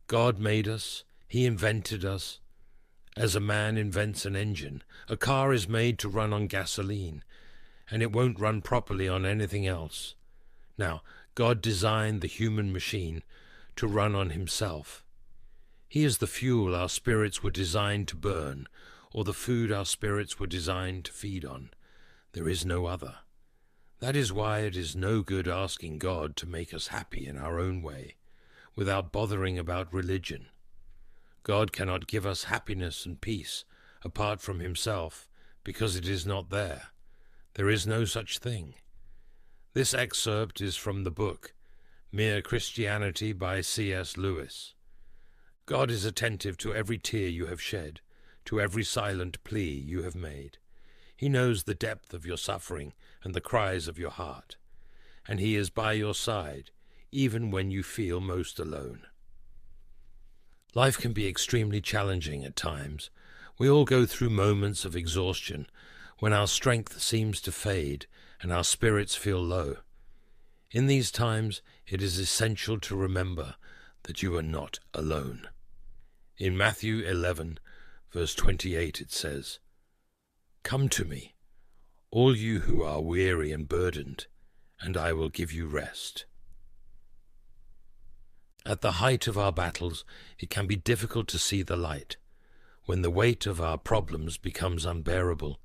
God made us. He invented us. As a man invents an engine, a car is made to run on gasoline, and it won't run properly on anything else. Now, God designed the human machine to run on himself. He is the fuel our spirits were designed to burn, or the food our spirits were designed to feed on. There is no other. That is why it is no good asking God to make us happy in our own way, without bothering about religion. God cannot give us happiness and peace apart from himself, because it is not there. There is no such thing. This excerpt is from the book Mere Christianity by C.S. Lewis. God is attentive to every tear you have shed, to every silent plea you have made. He knows the depth of your suffering and the cries of your heart, and he is by your side, even when you feel most alone. Life can be extremely challenging at times. We all go through moments of exhaustion, when our strength seems to fade and our spirits feel low. In these times, it is essential to remember that you are not alone. In Matthew 11, verse 28, it says, "Come to me, all you who are weary and burdened, and I will give you rest." At the height of our battles, it can be difficult to see the light. When the weight of our problems becomes unbearable,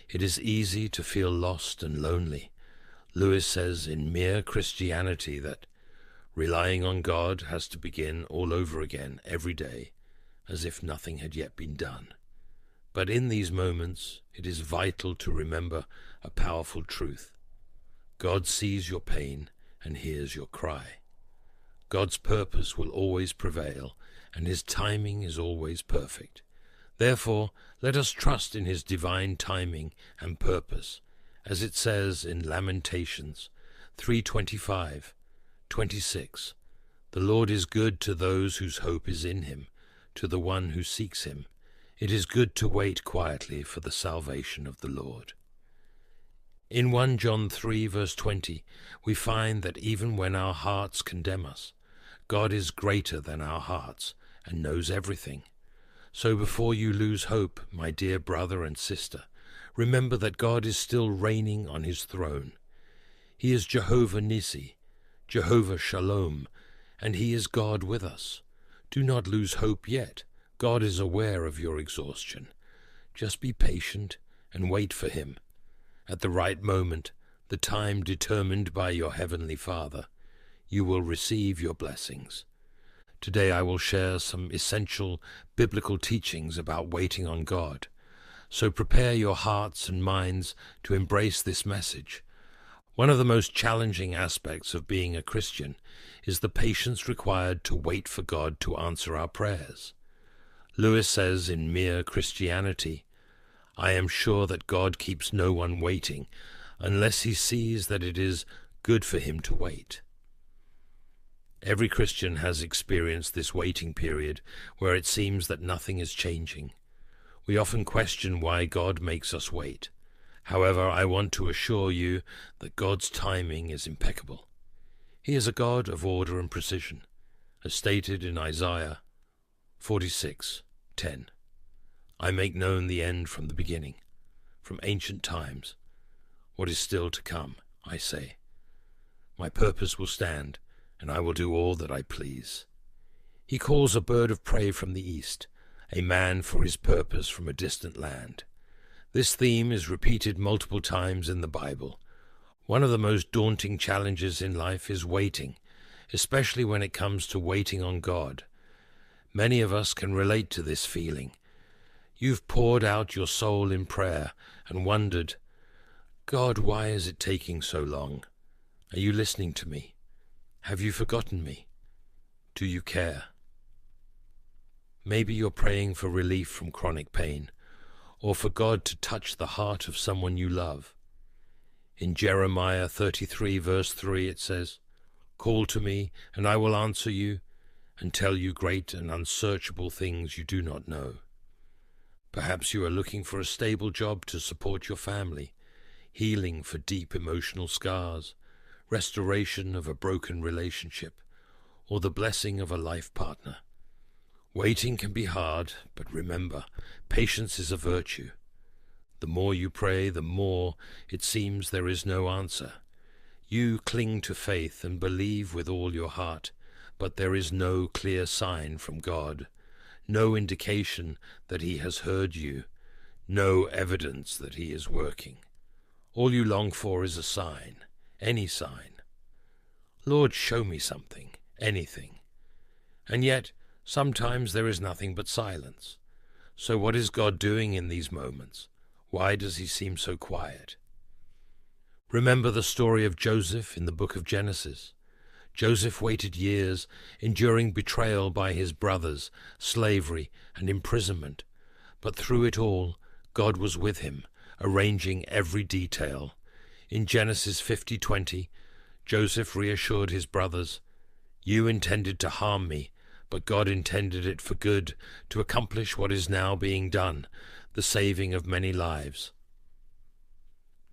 it is easy to feel lost and lonely. Lewis says in Mere Christianity that relying on God has to begin all over again every day, as if nothing had yet been done. But in these moments, it is vital to remember a powerful truth. God sees your pain and hears your cry. God's purpose will always prevail, and his timing is always perfect. Therefore, let us trust in his divine timing and purpose, as it says in Lamentations 3:25, 26, "The Lord is good to those whose hope is in him, to the one who seeks him. It is good to wait quietly for the salvation of the Lord." In 1 John 3, verse 20, we find that even when our hearts condemn us, God is greater than our hearts and knows everything. So before you lose hope, my dear brother and sister, remember that God is still reigning on his throne. He is Jehovah Nissi, Jehovah Shalom, and he is God with us. Do not lose hope yet. God is aware of your exhaustion. Just be patient and wait for him. At the right moment, the time determined by your heavenly Father, you will receive your blessings. Today I will share some essential biblical teachings about waiting on God. So prepare your hearts and minds to embrace this message. One of the most challenging aspects of being a Christian is the patience required to wait for God to answer our prayers. Lewis says in Mere Christianity, "I am sure that God keeps no one waiting unless he sees that it is good for him to wait." Every Christian has experienced this waiting period where it seems that nothing is changing. We often question why God makes us wait. However, I want to assure you that God's timing is impeccable. He is a God of order and precision, as stated in Isaiah 46:10. "I make known the end from the beginning, from ancient times. What is still to come, I say. My purpose will stand, and I will do all that I please." He calls a bird of prey from the east, a man for his purpose from a distant land. This theme is repeated multiple times in the Bible. One of the most daunting challenges in life is waiting, especially when it comes to waiting on God. Many of us can relate to this feeling. You've poured out your soul in prayer and wondered, "God, why is it taking so long? Are you listening to me? Have you forgotten me? Do you care?" Maybe you're praying for relief from chronic pain, or for God to touch the heart of someone you love. In Jeremiah 33, verse 3, it says, "Call to me, and I will answer you, and tell you great and unsearchable things you do not know." Perhaps you are looking for a stable job to support your family, healing for deep emotional scars, restoration of a broken relationship, or the blessing of a life partner. Waiting can be hard, but remember, patience is a virtue. The more you pray, the more it seems there is no answer. You cling to faith and believe with all your heart, but there is no clear sign from God, no indication that He has heard you, no evidence that He is working. All you long for is a sign, any sign. Lord, show me something, anything. And yet, sometimes there is nothing but silence. So what is God doing in these moments? Why does He seem so quiet? Remember the story of Joseph in the book of Genesis. Joseph waited years, enduring betrayal by his brothers, slavery, and imprisonment. But through it all, God was with him, arranging every detail. In Genesis 50:20, Joseph reassured his brothers, "You intended to harm me, but God intended it for good, to accomplish what is now being done, the saving of many lives."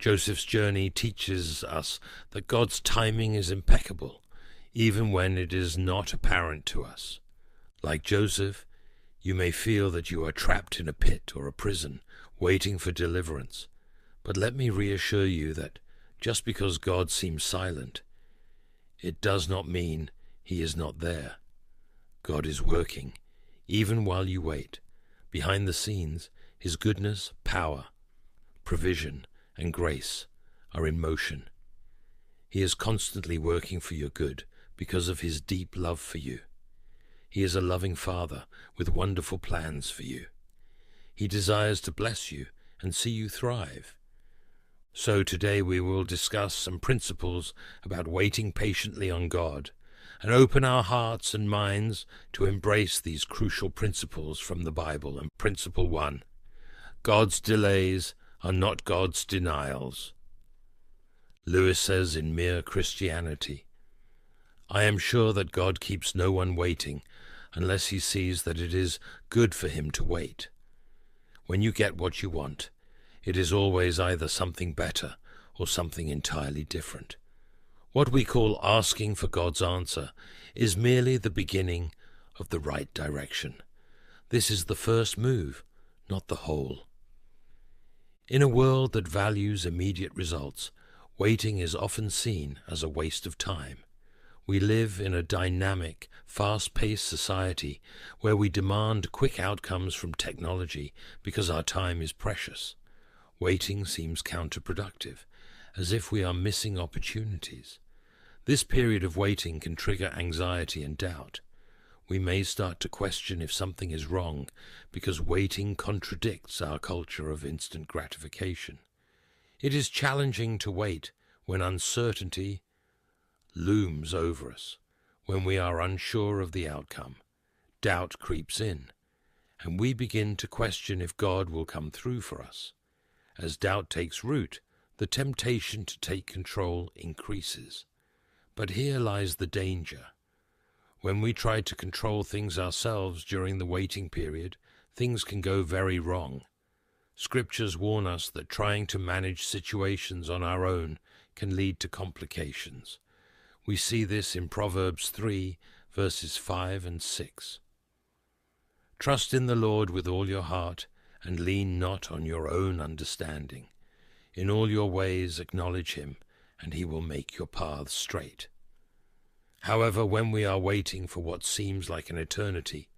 Joseph's journey teaches us that God's timing is impeccable, even when it is not apparent to us. Like Joseph, you may feel that you are trapped in a pit or a prison, waiting for deliverance. But let me reassure you that just because God seems silent, it does not mean He is not there. God is working, even while you wait. Behind the scenes, His goodness, power, provision, and grace are in motion. He is constantly working for your good because of His deep love for you. He is a loving Father with wonderful plans for you. He desires to bless you and see you thrive. So today we will discuss some principles about waiting patiently on God and open our hearts and minds to embrace these crucial principles from the Bible. And principle 1, God's delays are not God's denials. Lewis says in Mere Christianity, "I am sure that God keeps no one waiting unless He sees that it is good for him to wait. When you get what you want, it is always either something better or something entirely different. What we call asking for God's answer is merely the beginning of the right direction. This is the first move, not the whole." In a world that values immediate results, waiting is often seen as a waste of time. We live in a dynamic, fast-paced society where we demand quick outcomes from technology because our time is precious. Waiting seems counterproductive, as if we are missing opportunities. This period of waiting can trigger anxiety and doubt. We may start to question if something is wrong because waiting contradicts our culture of instant gratification. It is challenging to wait when uncertainty looms over us, when we are unsure of the outcome. Doubt creeps in, and we begin to question if God will come through for us. As doubt takes root, the temptation to take control increases. But here lies the danger. When we try to control things ourselves during the waiting period, things can go very wrong. Scriptures warn us that trying to manage situations on our own can lead to complications. We see this in Proverbs 3, verses 5 and 6. "Trust in the Lord with all your heart, and lean not on your own understanding. In all your ways acknowledge Him, and He will make your paths straight." However, when we are waiting for what seems like an eternity,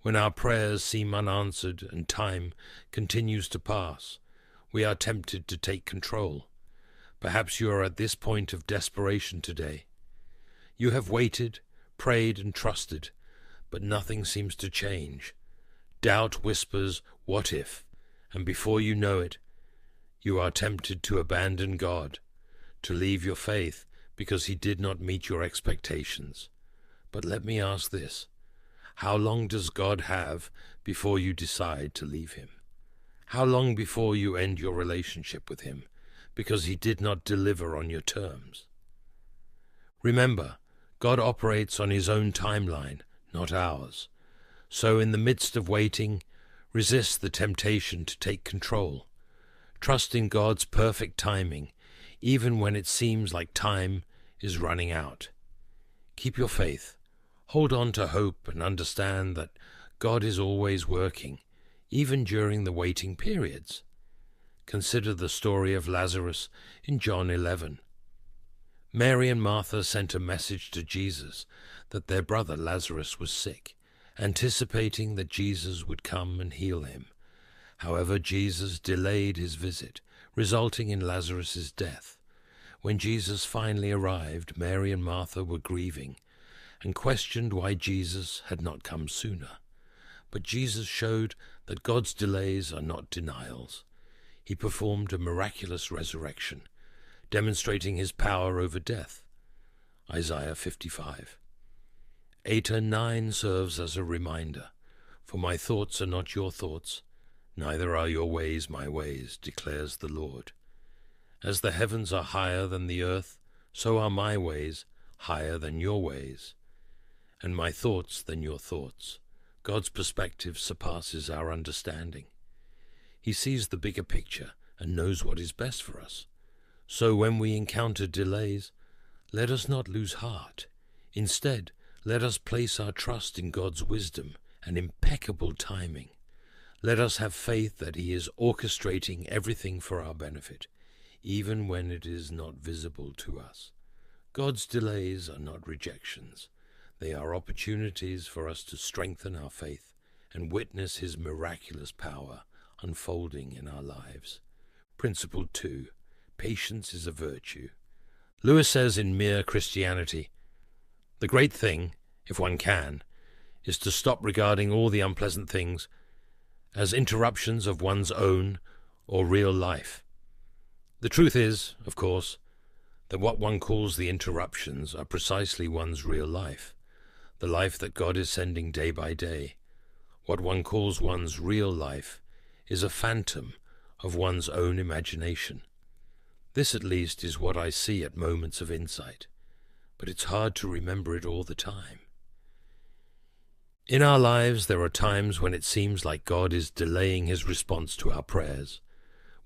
when our prayers seem unanswered and time continues to pass, we are tempted to take control. Perhaps you are at this point of desperation today. You have waited, prayed, and trusted, but nothing seems to change. Doubt whispers, "What if?" And before you know it, you are tempted to abandon God, to leave your faith because He did not meet your expectations. But let me ask this: how long does God have before you decide to leave Him? How long before you end your relationship with Him because He did not deliver on your terms? Remember, God operates on His own timeline, not ours. So in the midst of waiting, resist the temptation to take control. Trust in God's perfect timing, even when it seems like time is running out. Keep your faith. Hold on to hope and understand that God is always working, even during the waiting periods. Consider the story of Lazarus in John 11. Mary and Martha sent a message to Jesus that their brother Lazarus was sick, anticipating that Jesus would come and heal him. However, Jesus delayed his visit, resulting in Lazarus' death. When Jesus finally arrived, Mary and Martha were grieving and questioned why Jesus had not come sooner. But Jesus showed that God's delays are not denials. He performed a miraculous resurrection, demonstrating his power over death. Isaiah 55. 8 and 9 serves as a reminder, "For my thoughts are not your thoughts, neither are your ways my ways, declares the Lord. As the heavens are higher than the earth, so are my ways higher than your ways, and my thoughts than your thoughts." God's perspective surpasses our understanding. He sees the bigger picture and knows what is best for us. So when we encounter delays, let us not lose heart. Instead, let us place our trust in God's wisdom and impeccable timing. Let us have faith that He is orchestrating everything for our benefit, even when it is not visible to us. God's delays are not rejections. They are opportunities for us to strengthen our faith and witness His miraculous power unfolding in our lives. Principle 2. Patience is a virtue. Lewis says in Mere Christianity, "The great thing, if one can, is to stop regarding all the unpleasant things as interruptions of one's own or real life. The truth is, of course, that what one calls the interruptions are precisely one's real life, the life that God is sending day by day. What one calls one's real life is a phantom of one's own imagination. This at least is what I see at moments of insight, but it's hard to remember it all the time. In our lives there are times when it seems like God is delaying His response to our prayers.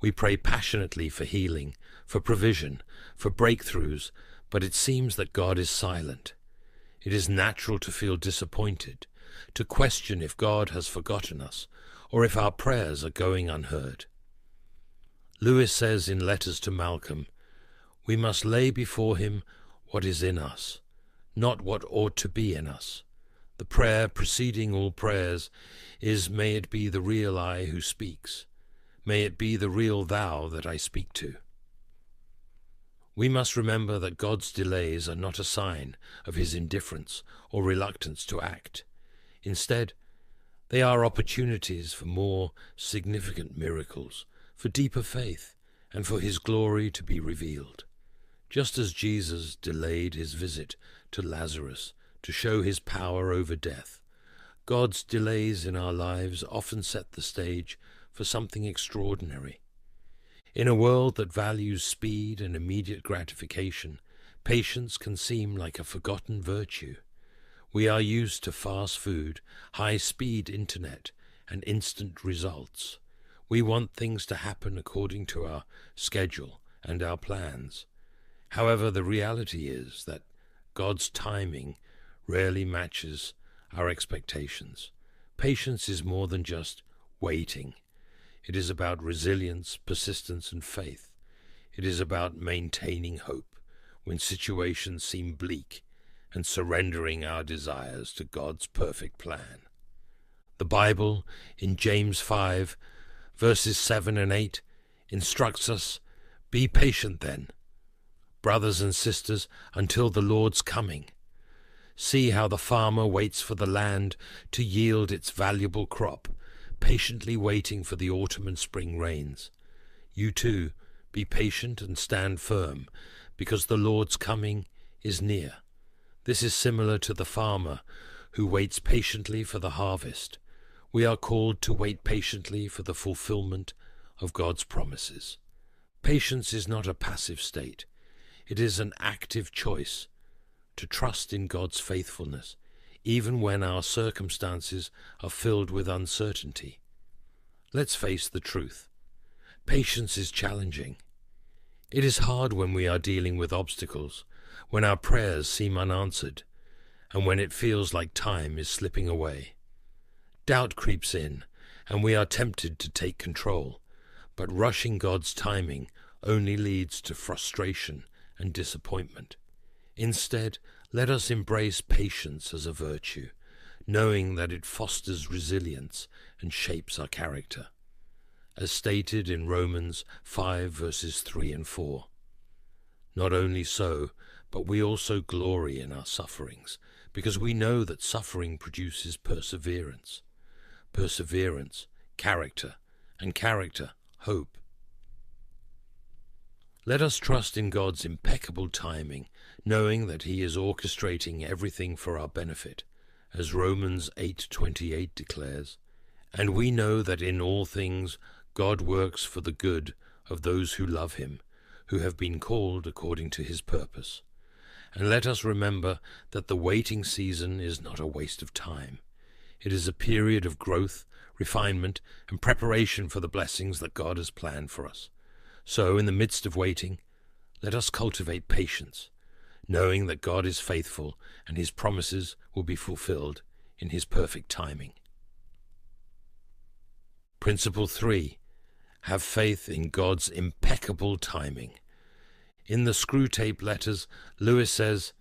We pray passionately for healing, for provision, for breakthroughs, but it seems that God is silent. It is natural to feel disappointed, to question if God has forgotten us, or if our prayers are going unheard. Lewis says in Letters to Malcolm, "We must lay before Him what is in us, not what ought to be in us. The prayer preceding all prayers is, may it be the real I who speaks. May it be the real thou that I speak to." We must remember that God's delays are not a sign of His indifference or reluctance to act. Instead, they are opportunities for more significant miracles, for deeper faith, and for His glory to be revealed. Just as Jesus delayed His visit to Lazarus to show His power over death, God's delays in our lives often set the stage for something extraordinary. In a world that values speed and immediate gratification, patience can seem like a forgotten virtue. We are used to fast food, high-speed internet, and instant results. We want things to happen according to our schedule and our plans. However, the reality is that God's timing rarely matches our expectations. Patience is more than just waiting. It is about resilience, persistence, and faith. It is about maintaining hope when situations seem bleak and surrendering our desires to God's perfect plan. The Bible, in James 5, verses 7 and 8, instructs us, "Be patient then, brothers and sisters, until the Lord's coming. See how the farmer waits for the land to yield its valuable crop, patiently waiting for the autumn and spring rains. You too, be patient and stand firm, because the Lord's coming is near." This is similar to the farmer who waits patiently for the harvest. We are called to wait patiently for the fulfillment of God's promises. Patience is not a passive state. It is an active choice to trust in God's faithfulness, even when our circumstances are filled with uncertainty. Let's face the truth. Patience is challenging. It is hard when we are dealing with obstacles, when our prayers seem unanswered, and when it feels like time is slipping away. Doubt creeps in, and we are tempted to take control, but rushing God's timing only leads to frustration and disappointment. Instead, let us embrace patience as a virtue, knowing that it fosters resilience and shapes our character, as stated in Romans 5 verses 3 and 4. Not only so, but we also glory in our sufferings, because we know that suffering produces perseverance. Perseverance, character, and character, hope. Let us trust in God's impeccable timing, knowing that He is orchestrating everything for our benefit, as Romans 8:28 declares, and we know that in all things God works for the good of those who love Him, who have been called according to His purpose. And let us remember that the waiting season is not a waste of time. It is a period of growth, refinement, and preparation for the blessings that God has planned for us. So, in the midst of waiting, let us cultivate patience, knowing that God is faithful and His promises will be fulfilled in His perfect timing. Principle 3. Have faith in God's impeccable timing. In the Screwtape Letters, Lewis says,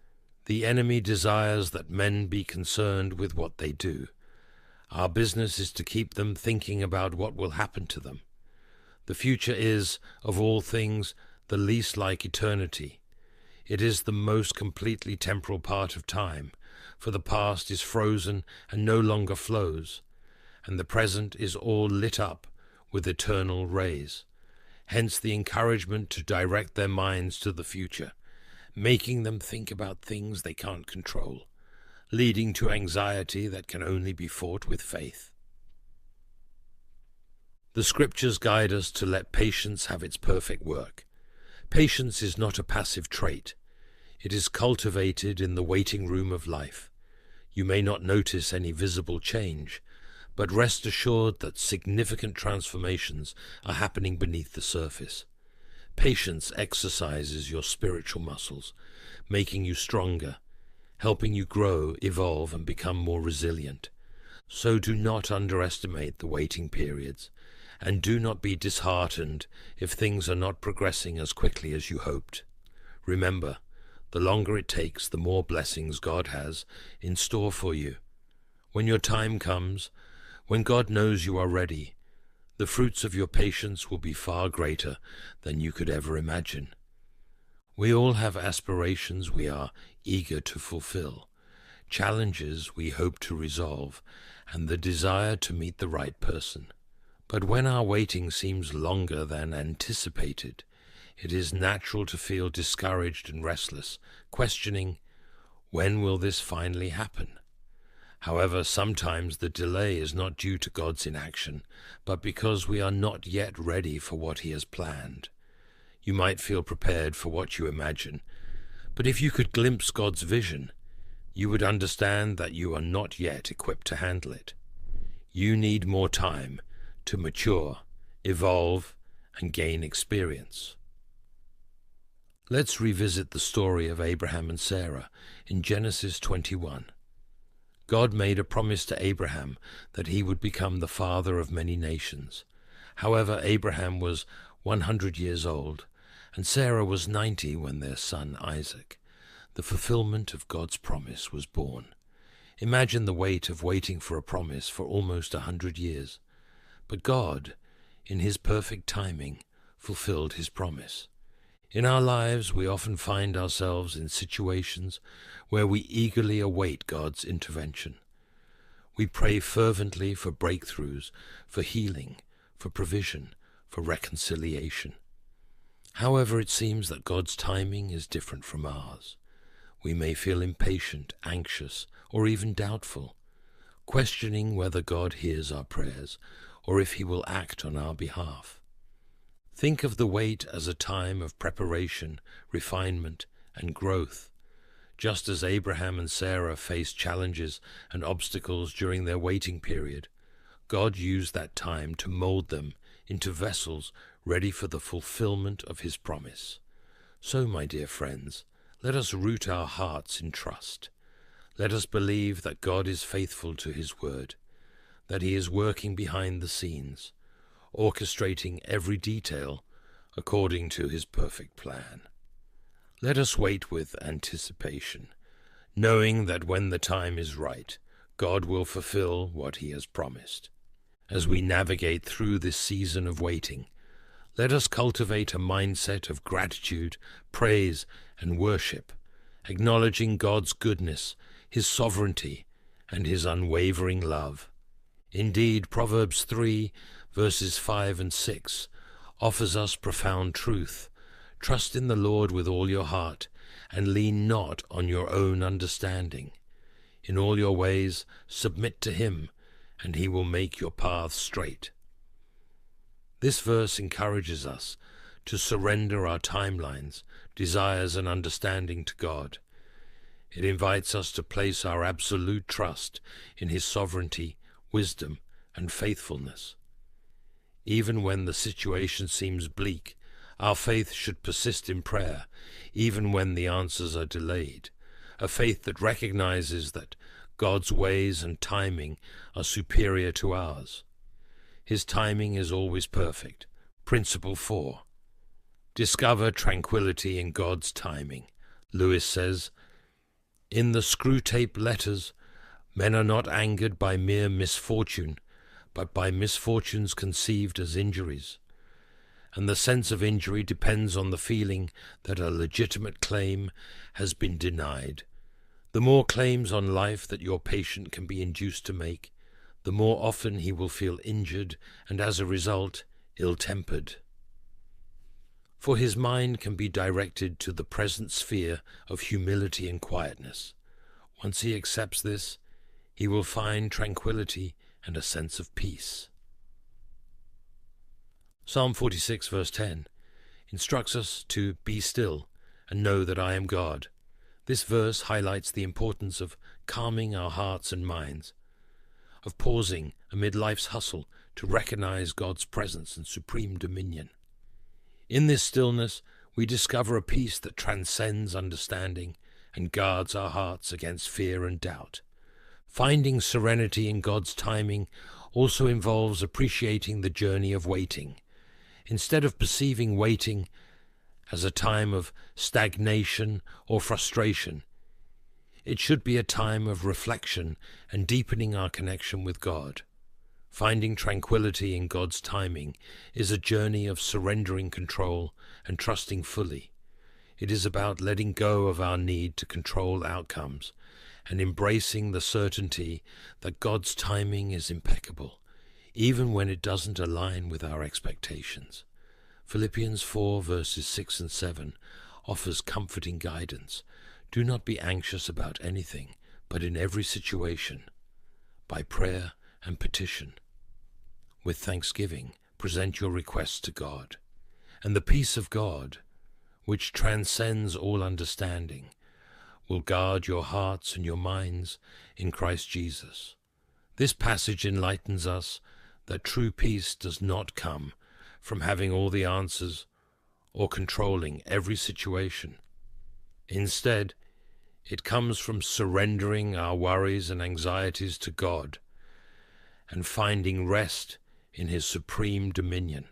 "The enemy desires that men be concerned with what they do. Our business is to keep them thinking about what will happen to them. The future is, of all things, the least like eternity. It is the most completely temporal part of time, for the past is frozen and no longer flows, and the present is all lit up with eternal rays. Hence the encouragement to direct their minds to the future, making them think about things they can't control, leading to anxiety that can only be fought with faith." The Scriptures guide us to let patience have its perfect work. Patience is not a passive trait. It is cultivated in the waiting room of life. You may not notice any visible change, but rest assured that significant transformations are happening beneath the surface. Patience exercises your spiritual muscles, making you stronger, helping you grow, evolve, and become more resilient. So do not underestimate the waiting periods, and do not be disheartened if things are not progressing as quickly as you hoped. Remember, the longer it takes, the more blessings God has in store for you. When your time comes, when God knows you are ready, the fruits of your patience will be far greater than you could ever imagine. We all have aspirations we are eager to fulfill, challenges we hope to resolve, and the desire to meet the right person. But when our waiting seems longer than anticipated, it is natural to feel discouraged and restless, questioning, when will this finally happen? However, sometimes the delay is not due to God's inaction, but because we are not yet ready for what He has planned. You might feel prepared for what you imagine, but if you could glimpse God's vision, you would understand that you are not yet equipped to handle it. You need more time to mature, evolve, and gain experience. Let's revisit the story of Abraham and Sarah in Genesis 21. God made a promise to Abraham that he would become the father of many nations. However, Abraham was 100 years old, and Sarah was 90 when their son Isaac, the fulfillment of God's promise, was born. Imagine the weight of waiting for a promise for almost 100 years. But God, in His perfect timing, fulfilled His promise. In our lives, we often find ourselves in situations where we eagerly await God's intervention. We pray fervently for breakthroughs, for healing, for provision, for reconciliation. However, it seems that God's timing is different from ours. We may feel impatient, anxious, or even doubtful, questioning whether God hears our prayers or if He will act on our behalf. Think of the wait as a time of preparation, refinement, and growth. Just as Abraham and Sarah faced challenges and obstacles during their waiting period, God used that time to mold them into vessels ready for the fulfillment of His promise. So, my dear friends, let us root our hearts in trust. Let us believe that God is faithful to His word. that he is working behind the scenes, orchestrating every detail according to his perfect plan. Let us wait with anticipation, knowing that when the time is right, God will fulfill what he has promised. As we navigate through this season of waiting, let us cultivate a mindset of gratitude, praise, and worship, acknowledging God's goodness, his sovereignty, and his unwavering love. Indeed, Proverbs 3, verses 5 and 6, offers us profound truth. Trust in the Lord with all your heart, and lean not on your own understanding. In all your ways submit to him, and he will make your paths straight. This verse encourages us to surrender our timelines, desires, and understanding to God. It invites us to place our absolute trust in his sovereignty, wisdom, and faithfulness. Even when the situation seems bleak, our faith should persist in prayer, even when the answers are delayed, a faith that recognizes that God's ways and timing are superior to ours. His timing is always perfect. Principle 4. Discover tranquility in God's timing. Lewis says, "In the screw-tape letters, men are not angered by mere misfortune, but by misfortunes conceived as injuries. And the sense of injury depends on the feeling that a legitimate claim has been denied. The more claims on life that your patient can be induced to make, the more often he will feel injured and, as a result, ill-tempered. For his mind can be directed to the present sphere of humility and quietness. Once he accepts this, he will find tranquility and a sense of peace." Psalm 46, verse 10, instructs us to be still and know that I am God. This verse highlights the importance of calming our hearts and minds, of pausing amid life's hustle to recognize God's presence and supreme dominion. In this stillness, we discover a peace that transcends understanding and guards our hearts against fear and doubt. Finding serenity in God's timing also involves appreciating the journey of waiting. Instead of perceiving waiting as a time of stagnation or frustration, it should be a time of reflection and deepening our connection with God. Finding tranquility in God's timing is a journey of surrendering control and trusting fully. It is about letting go of our need to control outcomes and embracing the certainty that God's timing is impeccable, even when it doesn't align with our expectations. Philippians 4, verses 6 and 7 offers comforting guidance. Do not be anxious about anything, but in every situation, by prayer and petition, with thanksgiving, present your requests to God. And the peace of God, which transcends all understanding, will guard your hearts and your minds in Christ Jesus. This passage enlightens us that true peace does not come from having all the answers or controlling every situation. Instead, it comes from surrendering our worries and anxieties to God and finding rest in his supreme dominion.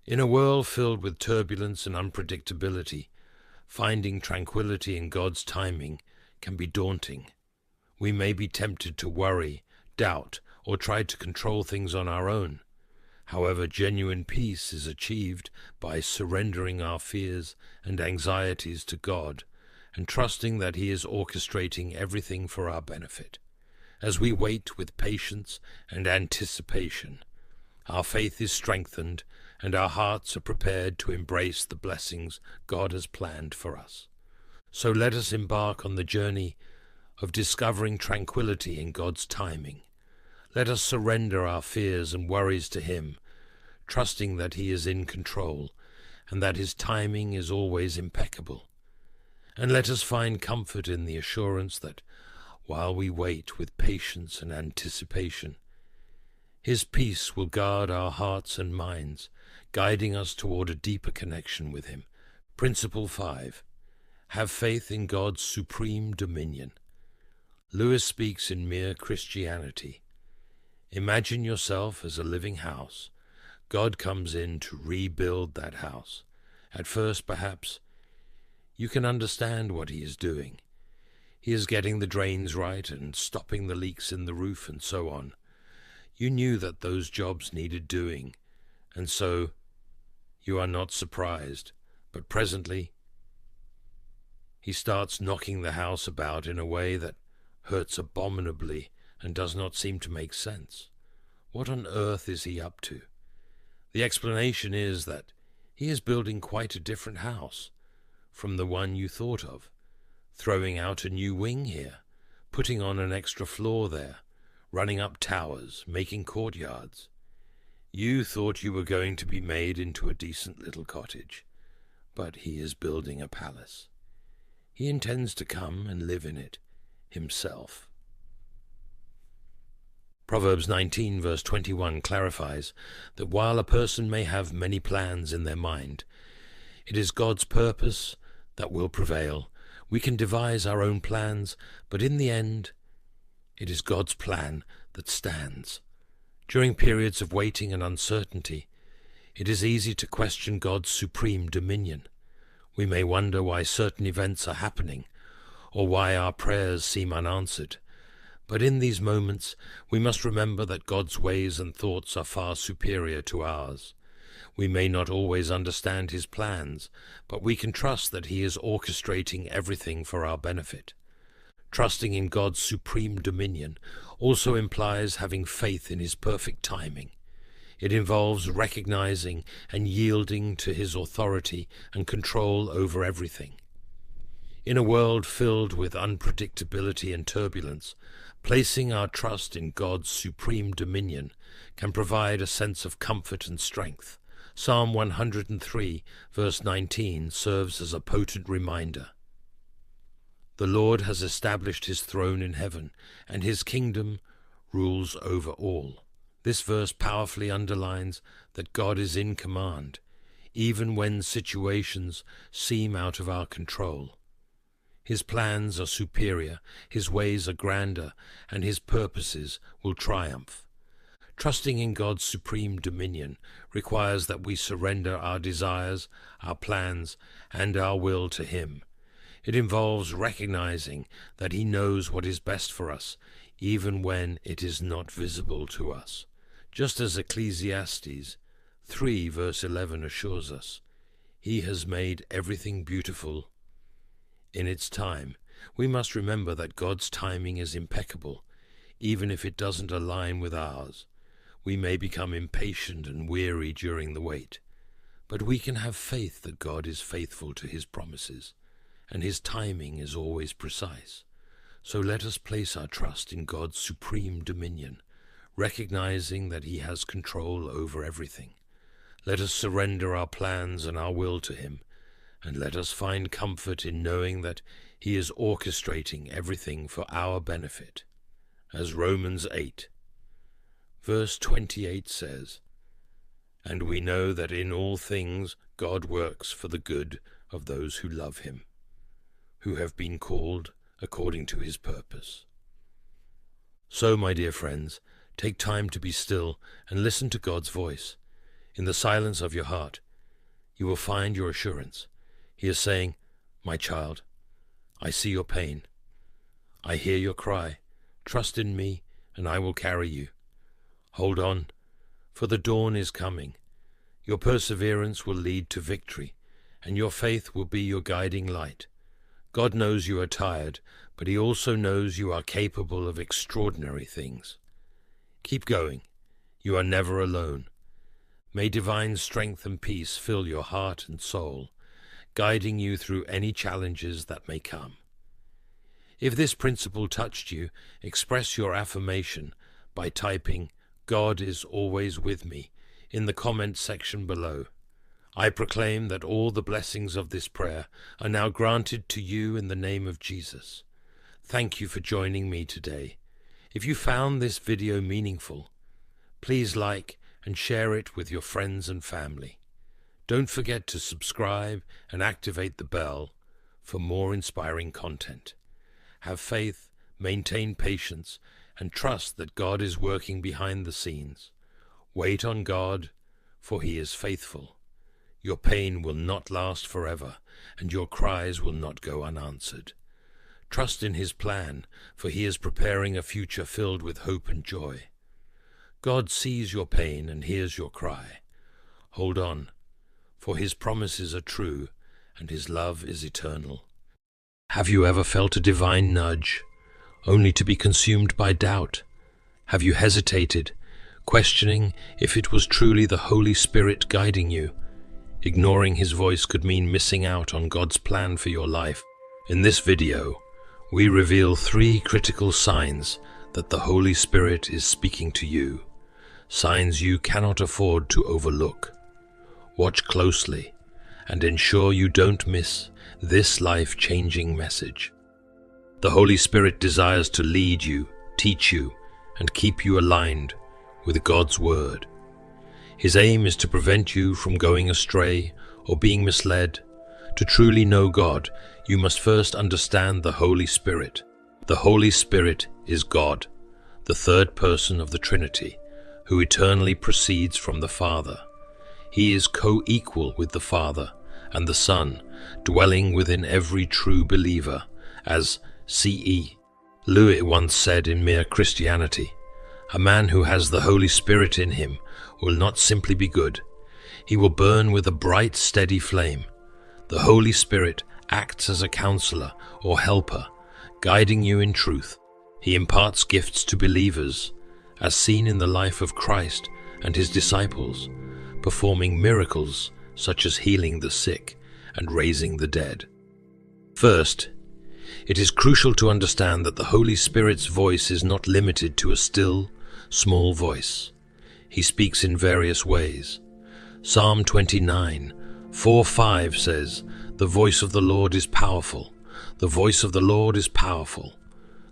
In a world filled with turbulence and unpredictability, finding tranquility in God's timing can be daunting. We may be tempted to worry, doubt, or try to control things on our own. However, genuine peace is achieved by surrendering our fears and anxieties to God and trusting that he is orchestrating everything for our benefit. As we wait with patience and anticipation, our faith is strengthened and our hearts are prepared to embrace the blessings God has planned for us. So let us embark on the journey of discovering tranquility in God's timing. Let us surrender our fears and worries to him, trusting that he is in control and that his timing is always impeccable. And let us find comfort in the assurance that while we wait with patience and anticipation, his peace will guard our hearts and minds, guiding us toward a deeper connection with him. Principle 5. Have faith in God's supreme dominion. Lewis speaks in Mere Christianity. Imagine yourself as a living house. God comes in to rebuild that house. At first, perhaps, you can understand what he is doing. He is getting the drains right and stopping the leaks in the roof and so on. You knew that those jobs needed doing, and so you are not surprised. But presently, he starts knocking the house about in a way that hurts abominably and does not seem to make sense. What on earth is he up to? The explanation is that he is building quite a different house from the one you thought of, throwing out a new wing here, putting on an extra floor there, running up towers, making courtyards. You thought you were going to be made into a decent little cottage, but he is building a palace. He intends to come and live in it himself. Proverbs 19 verse 21 clarifies that while a person may have many plans in their mind, it is God's purpose that will prevail. We can devise our own plans, but in the end, it is God's plan that stands. During periods of waiting and uncertainty, it is easy to question God's supreme dominion. We may wonder why certain events are happening, or why our prayers seem unanswered. But in these moments, we must remember that God's ways and thoughts are far superior to ours. We may not always understand his plans, but we can trust that he is orchestrating everything for our benefit. Trusting in God's supreme dominion also implies having faith in his perfect timing. It involves recognizing and yielding to his authority and control over everything. In a world filled with unpredictability and turbulence, placing our trust in God's supreme dominion can provide a sense of comfort and strength. Psalm 103, verse 19, serves as a potent reminder. The Lord has established his throne in heaven, and his kingdom rules over all. This verse powerfully underlines that God is in command, even when situations seem out of our control. His plans are superior, his ways are grander, and his purposes will triumph. Trusting in God's supreme dominion requires that we surrender our desires, our plans, and our will to him. It involves recognizing that he knows what is best for us, even when it is not visible to us. Just as Ecclesiastes 3 verse 11 assures us, he has made everything beautiful in its time. We must remember that God's timing is impeccable, even if it doesn't align with ours. We may become impatient and weary during the wait, but we can have faith that God is faithful to his promises, and his timing is always precise. So let us place our trust in God's supreme dominion, recognizing that he has control over everything. Let us surrender our plans and our will to him, and let us find comfort in knowing that he is orchestrating everything for our benefit. As Romans 8, verse 28 says, "And we know that in all things God works for the good of those who love him, who have been called according to his purpose." So, my dear friends, take time to be still and listen to God's voice. In the silence of your heart, you will find your assurance. He is saying, "My child, I see your pain. I hear your cry. Trust in me, and I will carry you. Hold on, for the dawn is coming. Your perseverance will lead to victory, and your faith will be your guiding light. God knows you are tired, but he also knows you are capable of extraordinary things. Keep going. You are never alone. May divine strength and peace fill your heart and soul, guiding you through any challenges that may come. If this principle touched you, express your affirmation by typing "God is always with me" in the comment section below. I proclaim that all the blessings of this prayer are now granted to you in the name of Jesus. Thank you for joining me today. If you found this video meaningful, please like and share it with your friends and family. Don't forget to subscribe and activate the bell for more inspiring content. Have faith, maintain patience, and trust that God is working behind the scenes. Wait on God, for He is faithful. Your pain will not last forever, and your cries will not go unanswered. Trust in His plan, for He is preparing a future filled with hope and joy. God sees your pain and hears your cry. Hold on, for His promises are true, and His love is eternal. Have you ever felt a divine nudge, only to be consumed by doubt? Have you hesitated, questioning if it was truly the Holy Spirit guiding you? Ignoring His voice could mean missing out on God's plan for your life. In this video, we reveal 3 critical signs that the Holy Spirit is speaking to you, signs you cannot afford to overlook. Watch closely and ensure you don't miss this life-changing message. The Holy Spirit desires to lead you, teach you, and keep you aligned with God's Word. His aim is to prevent you from going astray or being misled. To truly know God, you must first understand the Holy Spirit. The Holy Spirit is God, the third person of the Trinity, who eternally proceeds from the Father. He is co-equal with the Father and the Son, dwelling within every true believer, as C.E. Lewis once said in Mere Christianity. A man who has the Holy Spirit in him will not simply be good. He will burn with a bright, steady flame. The Holy Spirit acts as a counselor or helper, guiding you in truth. He imparts gifts to believers, as seen in the life of Christ and His disciples, performing miracles such as healing the sick and raising the dead. First, it is crucial to understand that the Holy Spirit's voice is not limited to a still, small voice. He speaks in various ways. Psalm 29, 4-5 says, "The voice of the Lord is powerful. The voice of the Lord is powerful.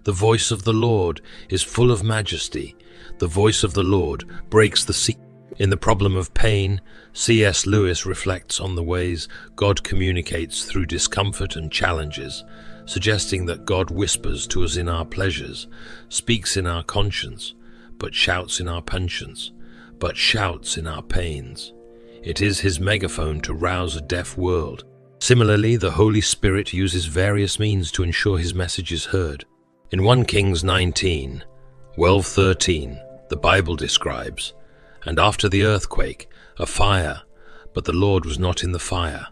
The voice of the Lord is full of majesty. The voice of the Lord breaks the sea." In The Problem of Pain, C.S. Lewis reflects on the ways God communicates through discomfort and challenges, suggesting that God whispers to us in our pleasures, speaks in our conscience, but shouts in our penitence, but shouts in our pains. It is His megaphone to rouse a deaf world. Similarly, the Holy Spirit uses various means to ensure His message is heard. In 1 Kings 19, 12-13, the Bible describes, "And after the earthquake, a fire, but the Lord was not in the fire.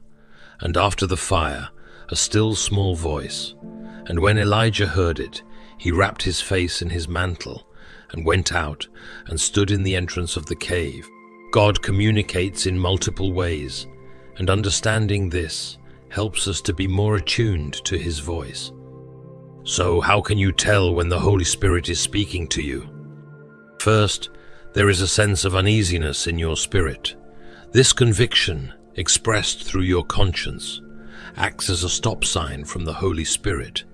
And after the fire, a still small voice. And when Elijah heard it, he wrapped his face in his mantle, and went out, and stood in the entrance of the cave." God communicates in multiple ways, and understanding this helps us to be more attuned to His voice. So how can you tell when the Holy Spirit is speaking to you? First, there is a sense of uneasiness in your spirit. This conviction, expressed through your conscience, acts as a stop sign from the Holy Spirit.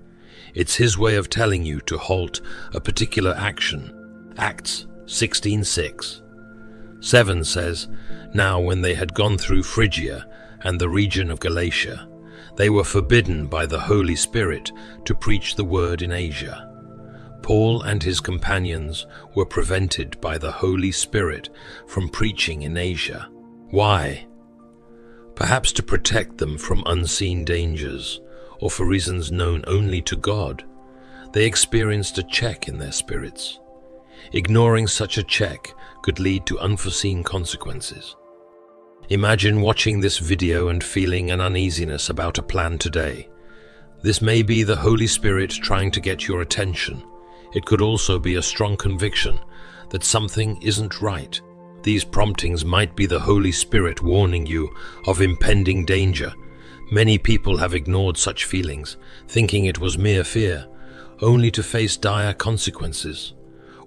It's His way of telling you to halt a particular action. Acts 16:6. 7 says, "Now when they had gone through Phrygia and the region of Galatia, they were forbidden by the Holy Spirit to preach the word in Asia." Paul and his companions were prevented by the Holy Spirit from preaching in Asia. Why? Perhaps to protect them from unseen dangers, or for reasons known only to God. They experienced a check in their spirits. Ignoring such a check could lead to unforeseen consequences. Imagine watching this video and feeling an uneasiness about a plan today. This may be the Holy Spirit trying to get your attention. It could also be a strong conviction that something isn't right. These promptings might be the Holy Spirit warning you of impending danger. Many people have ignored such feelings, thinking it was mere fear, only to face dire consequences.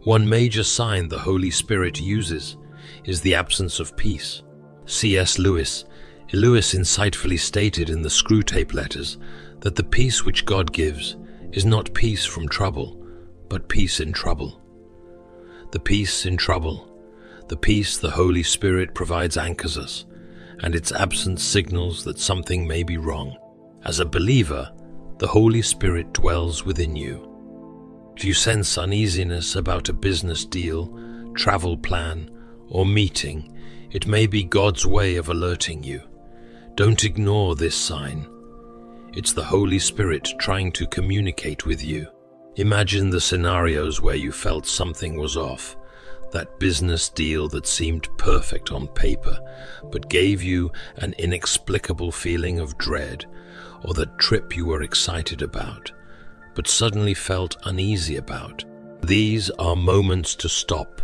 One major sign the Holy Spirit uses is the absence of peace. C.S. Lewis insightfully stated in the Screwtape Letters that the peace which God gives is not peace from trouble, but peace in trouble. The peace in trouble, the peace the Holy Spirit provides anchors us, and its absence signals that something may be wrong. As a believer, the Holy Spirit dwells within you. If you sense uneasiness about a business deal, travel plan, or meeting, it may be God's way of alerting you. Don't ignore this sign. It's the Holy Spirit trying to communicate with you. Imagine the scenarios where you felt something was off. That business deal that seemed perfect on paper, but gave you an inexplicable feeling of dread, or that trip you were excited about, but suddenly felt uneasy about. These are moments to stop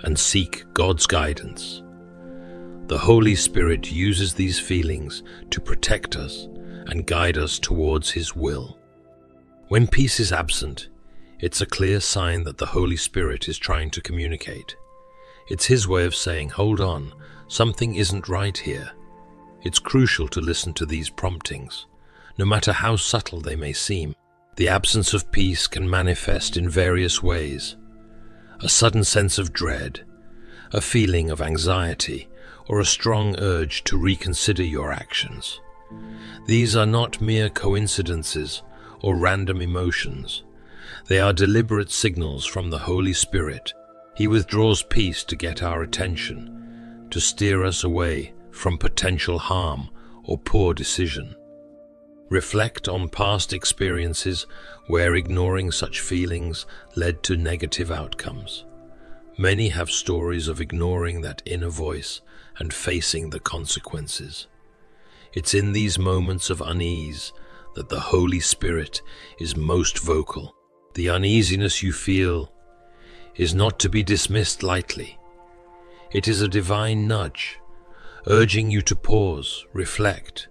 and seek God's guidance. The Holy Spirit uses these feelings to protect us and guide us towards His will. When peace is absent, it's a clear sign that the Holy Spirit is trying to communicate. It's His way of saying, hold on, something isn't right here. It's crucial to listen to these promptings, no matter how subtle they may seem. The absence of peace can manifest in various ways. A sudden sense of dread, a feeling of anxiety, or a strong urge to reconsider your actions. These are not mere coincidences or random emotions. They are deliberate signals from the Holy Spirit. He withdraws peace to get our attention, to steer us away from potential harm or poor decision. Reflect on past experiences where ignoring such feelings led to negative outcomes. Many have stories of ignoring that inner voice and facing the consequences. It's in these moments of unease that the Holy Spirit is most vocal. The uneasiness you feel is not to be dismissed lightly. It is a divine nudge, urging you to pause, reflect,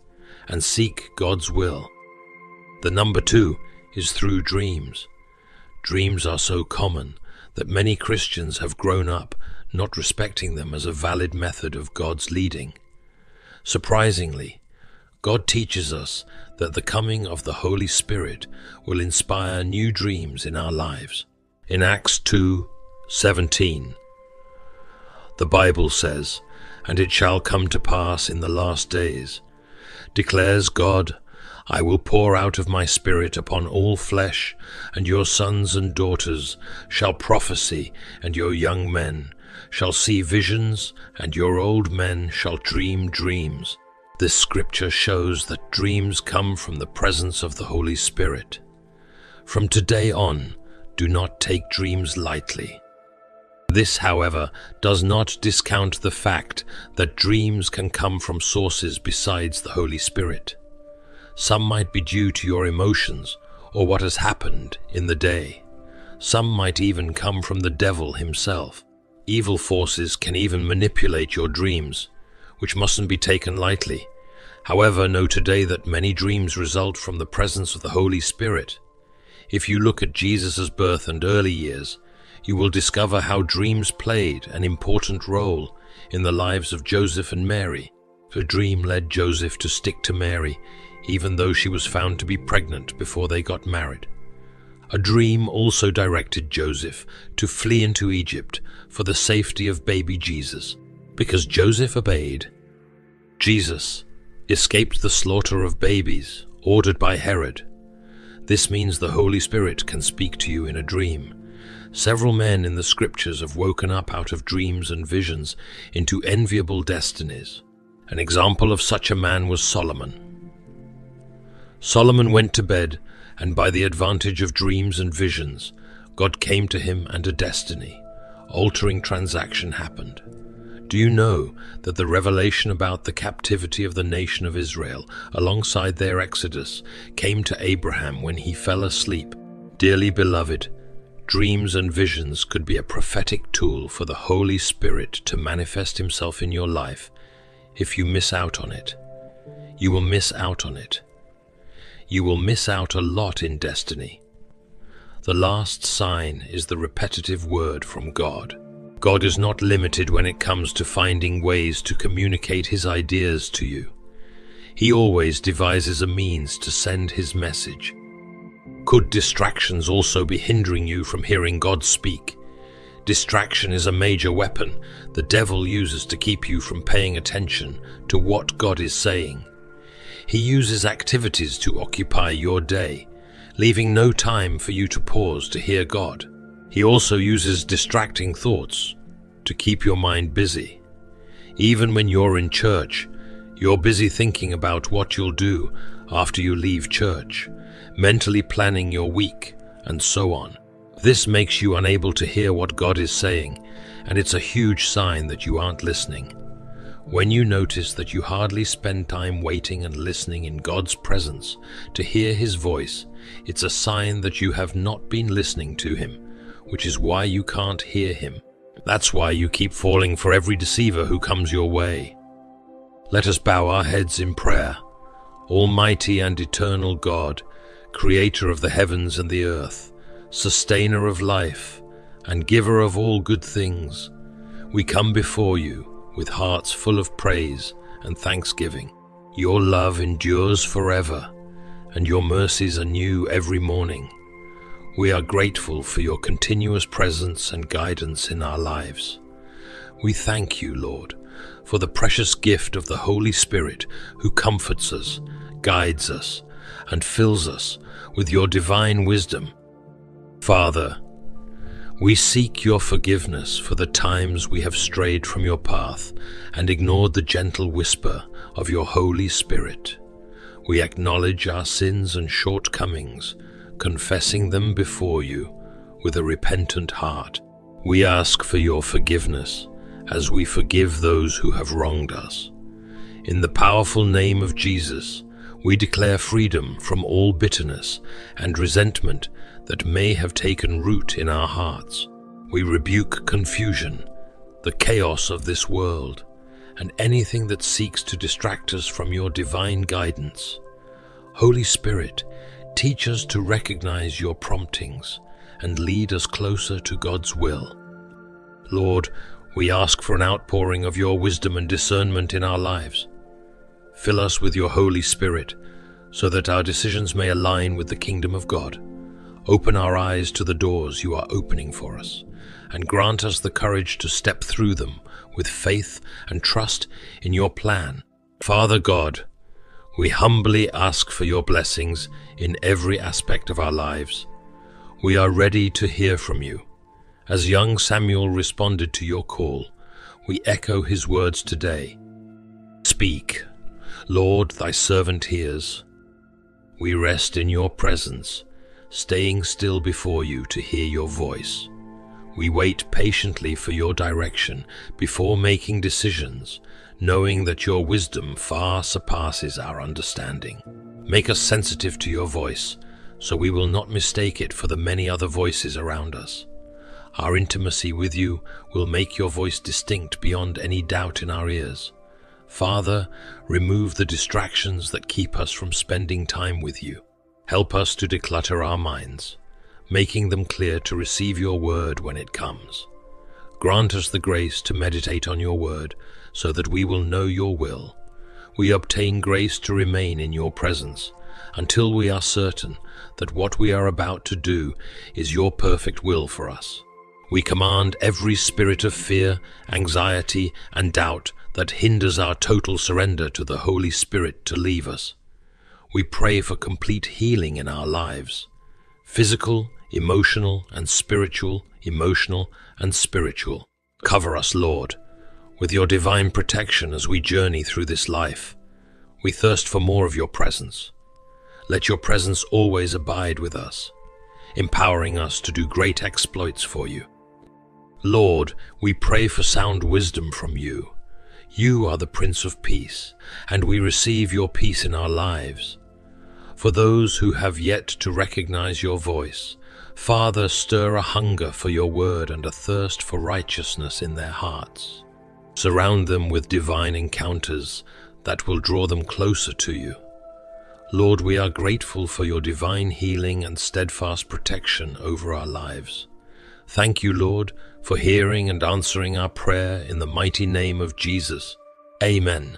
and seek God's will. The number 2 is through dreams. Dreams are so common that many Christians have grown up not respecting them as a valid method of God's leading. Surprisingly, God teaches us that the coming of the Holy Spirit will inspire new dreams in our lives. In Acts 2:17, the Bible says, "And it shall come to pass in the last days, declares God, I will pour out of my Spirit upon all flesh, and your sons and daughters shall prophesy, and your young men shall see visions, and your old men shall dream dreams." This scripture shows that dreams come from the presence of the Holy Spirit. From today on, do not take dreams lightly. This, however, does not discount the fact that dreams can come from sources besides the Holy Spirit. Some might be due to your emotions or what has happened in the day. Some might even come from the devil himself. Evil forces can even manipulate your dreams, which mustn't be taken lightly. However, know today that many dreams result from the presence of the Holy Spirit. If you look at Jesus' birth and early years, you will discover how dreams played an important role in the lives of Joseph and Mary. A dream led Joseph to stick to Mary, even though she was found to be pregnant before they got married. A dream also directed Joseph to flee into Egypt for the safety of baby Jesus. Because Joseph obeyed, Jesus escaped the slaughter of babies ordered by Herod. This means the Holy Spirit can speak to you in a dream. Several men in the scriptures have woken up out of dreams and visions into enviable destinies. An example of such a man was Solomon. Solomon went to bed, and by the advantage of dreams and visions, God came to him and a destiny-altering transaction happened. Do you know that the revelation about the captivity of the nation of Israel alongside their exodus came to Abraham when he fell asleep? Dearly beloved, dreams and visions could be a prophetic tool for the Holy Spirit to manifest Himself in your life. If you miss out on it, you will miss out on it. You will miss out a lot in destiny. The last sign is the repetitive word from God. God is not limited when it comes to finding ways to communicate His ideas to you. He always devises a means to send His message. Could distractions also be hindering you from hearing God speak? Distraction is a major weapon the devil uses to keep you from paying attention to what God is saying. He uses activities to occupy your day, leaving no time for you to pause to hear God. He also uses distracting thoughts to keep your mind busy. Even when you're in church, you're busy thinking about what you'll do after you leave church, mentally planning your week, and so on. This makes you unable to hear what God is saying, and it's a huge sign that you aren't listening. When you notice that you hardly spend time waiting and listening in God's presence to hear His voice, it's a sign that you have not been listening to Him, which is why you can't hear Him. That's why you keep falling for every deceiver who comes your way. Let us bow our heads in prayer. Almighty and eternal God, Creator of the heavens and the earth, Sustainer of life, and Giver of all good things, we come before you with hearts full of praise and thanksgiving. Your love endures forever, and your mercies are new every morning. We are grateful for your continuous presence and guidance in our lives. We thank you, Lord, for the precious gift of the Holy Spirit who comforts us, guides us, and fills us with your divine wisdom. Father, we seek your forgiveness for the times we have strayed from your path and ignored the gentle whisper of your Holy Spirit. We acknowledge our sins and shortcomings, confessing them before you with a repentant heart. We ask for your forgiveness as we forgive those who have wronged us. In the powerful name of Jesus, we declare freedom from all bitterness and resentment that may have taken root in our hearts. We rebuke confusion, the chaos of this world, and anything that seeks to distract us from your divine guidance. Holy Spirit, teach us to recognize your promptings and lead us closer to God's will. Lord, we ask for an outpouring of your wisdom and discernment in our lives. Fill us with your Holy Spirit so that our decisions may align with the kingdom of God. Open our eyes to the doors you are opening for us, and grant us the courage to step through them with faith and trust in your plan. Father God, we humbly ask for your blessings in every aspect of our lives. We are ready to hear from you. As young Samuel responded to your call, we echo his words today. Speak, Lord, thy servant hears. We rest in your presence, staying still before you to hear your voice. We wait patiently for your direction before making decisions, knowing that your wisdom far surpasses our understanding. Make us sensitive to your voice, so we will not mistake it for the many other voices around us. Our intimacy with you will make your voice distinct beyond any doubt in our ears. Father, remove the distractions that keep us from spending time with you. Help us to declutter our minds, making them clear to receive your word when it comes. Grant us the grace to meditate on your word so that we will know your will. We obtain grace to remain in your presence until we are certain that what we are about to do is your perfect will for us. We command every spirit of fear, anxiety, and doubt that hinders our total surrender to the Holy Spirit to leave us. We pray for complete healing in our lives, physical, emotional, and spiritual, Cover us, Lord, with your divine protection as we journey through this life. We thirst for more of your presence. Let your presence always abide with us, empowering us to do great exploits for you. Lord, we pray for sound wisdom from you. You are the Prince of Peace, and we receive your peace in our lives. For those who have yet to recognize your voice, Father, stir a hunger for your word and a thirst for righteousness in their hearts. Surround them with divine encounters that will draw them closer to you. Lord, we are grateful for your divine healing and steadfast protection over our lives. Thank you, Lord, for hearing and answering our prayer in the mighty name of Jesus. Amen.